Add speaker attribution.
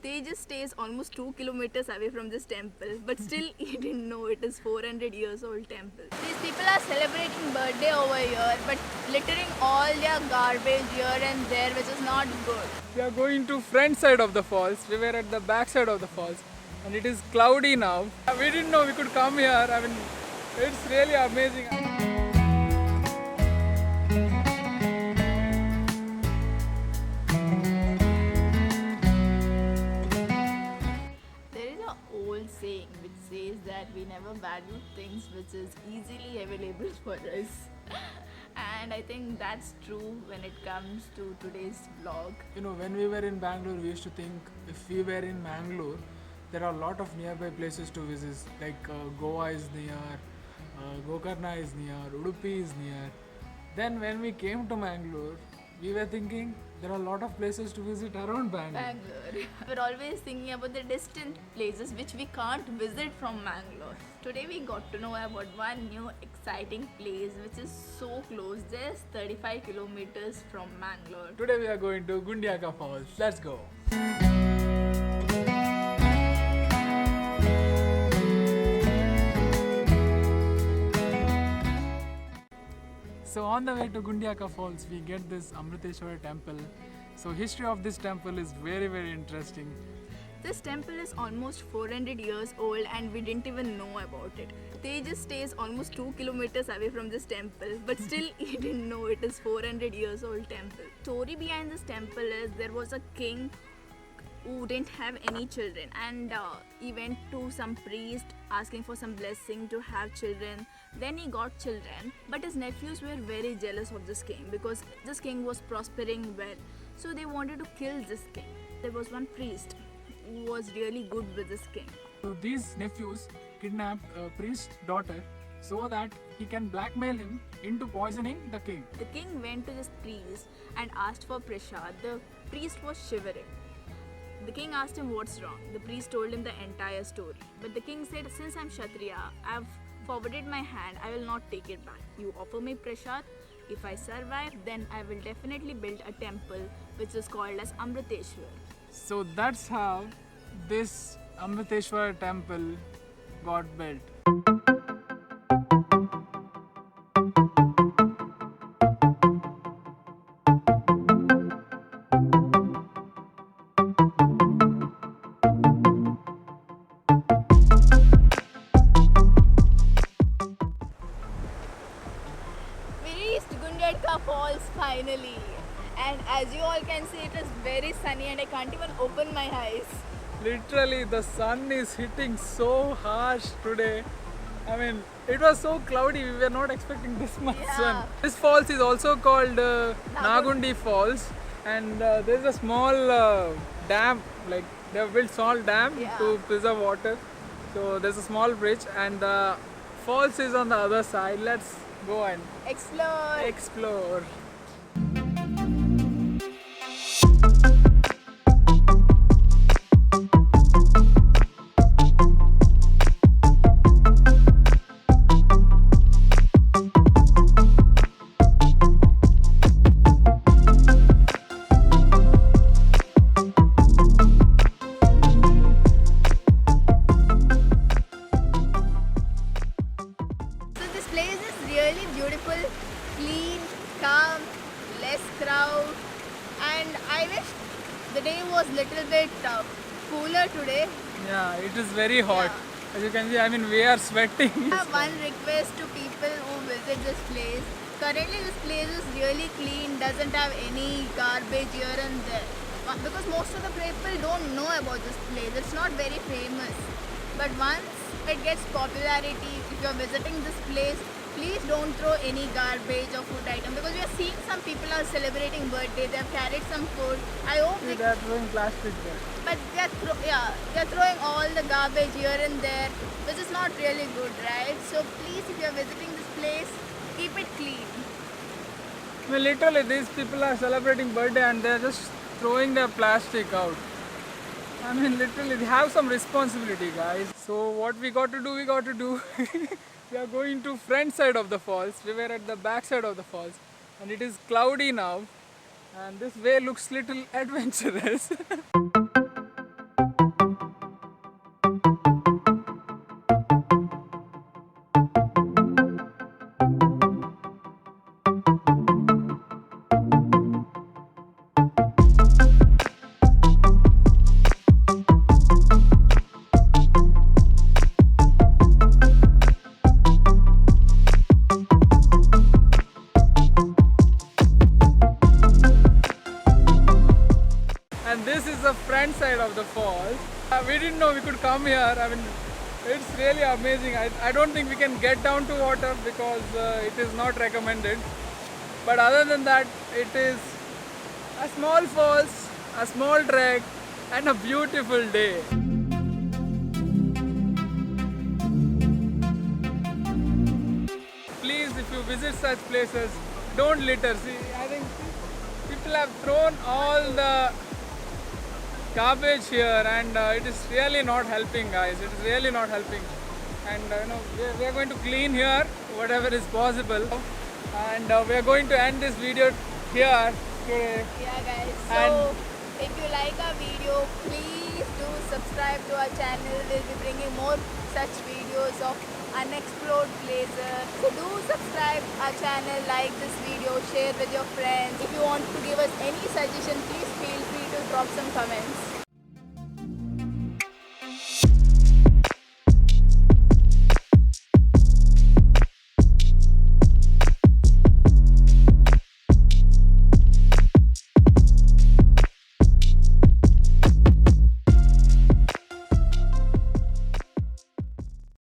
Speaker 1: Tejas stays almost 2 kilometers away from this temple, but still he didn't know it is 400 years old temple. These people are celebrating birthday over here, but littering all their garbage here and there, which is not good.
Speaker 2: We are going to front side of the falls. We were at the back side of the falls, and it is cloudy now. We didn't know we could come here. I mean, it's really amazing.
Speaker 1: There is an old saying which says that we never value things which is easily available for us. And I think that's true when it comes to today's vlog.
Speaker 2: You know, when we were in Bangalore, we used to think if we were in Bangalore, there are a lot of nearby places to visit. Like Goa is near, Gokarna is near, Udupi is near. Then when we came to Bangalore, we were thinking there are a lot of places to visit around Bangalore.
Speaker 1: Bangalore. We're always thinking about the distant places which we can't visit from Bangalore. Today we got to know about one new exciting place which is so close, just 35 kilometers from Bangalore.
Speaker 2: Today we are going to Gundyaka Falls. Let's go. So on the way to Gundyaka Falls, we get this Amriteshwara temple. So history of this temple is very interesting.
Speaker 1: This temple is almost 400 years old and we didn't even know about it. Tejas stays almost 2 kilometers away from this temple, but still he didn't know it is 400 years old temple. Story behind this temple is there was a king who didn't have any children, and he went to some priest asking for some blessing to have children. Then he got children, but his nephews were very jealous of this king because this king was prospering well, so they wanted to kill this king. There was one priest who was really good with this king.
Speaker 2: So these nephews kidnapped a priest's daughter so that he can blackmail him into poisoning the king.
Speaker 1: The king went to this priest and asked for prasad. The priest was shivering. The king asked him what's wrong. The priest told him the entire story. But the king said, since I'm Kshatriya, I've forwarded my hand, I will not take it back. You offer me prasad. If I survive, then I will definitely build a temple which is called as Amriteshwar.
Speaker 2: So that's how this Amriteshwara temple got built.
Speaker 1: We reached Gundyaka Falls finally. And as you all can see, it is very sunny and I can't even open my eyes.
Speaker 2: Literally, the sun is hitting so harsh today. I mean, it was so cloudy, we were not expecting this much
Speaker 1: Yeah.
Speaker 2: sun. This falls is also called Nagundi Falls, and there's a small dam, like they have built small dam
Speaker 1: Yeah.
Speaker 2: to preserve water. So there's a small bridge, and the falls is on the other side. Let's go and
Speaker 1: Explore.
Speaker 2: explore.
Speaker 1: So this place is really beautiful, clean, calm, less crowd, and I wish the day was little bit cooler today.
Speaker 2: Yeah, it is very hot. As you can see, I mean, we are sweating.
Speaker 1: I have one request to people who visit this place. Currently this place is really clean, doesn't have any garbage here and there. Because most of the people don't know about this place, it's not very famous. But once it gets popularity, if you're visiting this place, please don't throw any garbage or food item, because we are seeing some people are celebrating birthday, they have carried some food. I hope
Speaker 2: They are throwing plastic there.
Speaker 1: but they're throwing all the garbage here and there, which is not really good, right? So please, if you're visiting this place, keep it clean.
Speaker 2: I mean, literally, these people are celebrating birthday and they're just throwing their plastic out. I mean, literally, they have some responsibility, guys. So what we got to do, we got to do. We are going to front side of the falls. We were at the back side of the falls, and it is cloudy now. And this way looks little adventurous. front side of the falls. We didn't know we could come here. I mean, it's really amazing. I don't think we can get down to water because it is not recommended. But other than that, it is a small falls, a small trek, and a beautiful day. Please, if you visit such places, don't litter. See, I think people have thrown all the garbage here, and it is really not helping, guys. It is really not helping. And we are going to clean here whatever is possible, and we are going to end this video here today.
Speaker 1: Yeah, guys. So,
Speaker 2: And-
Speaker 1: if you like our video, please do subscribe to our channel. We'll be bringing more such videos of unexplored places. So, do subscribe our channel, like this video, share with your friends. If you want to give us any suggestion, please feel free to drop some comments.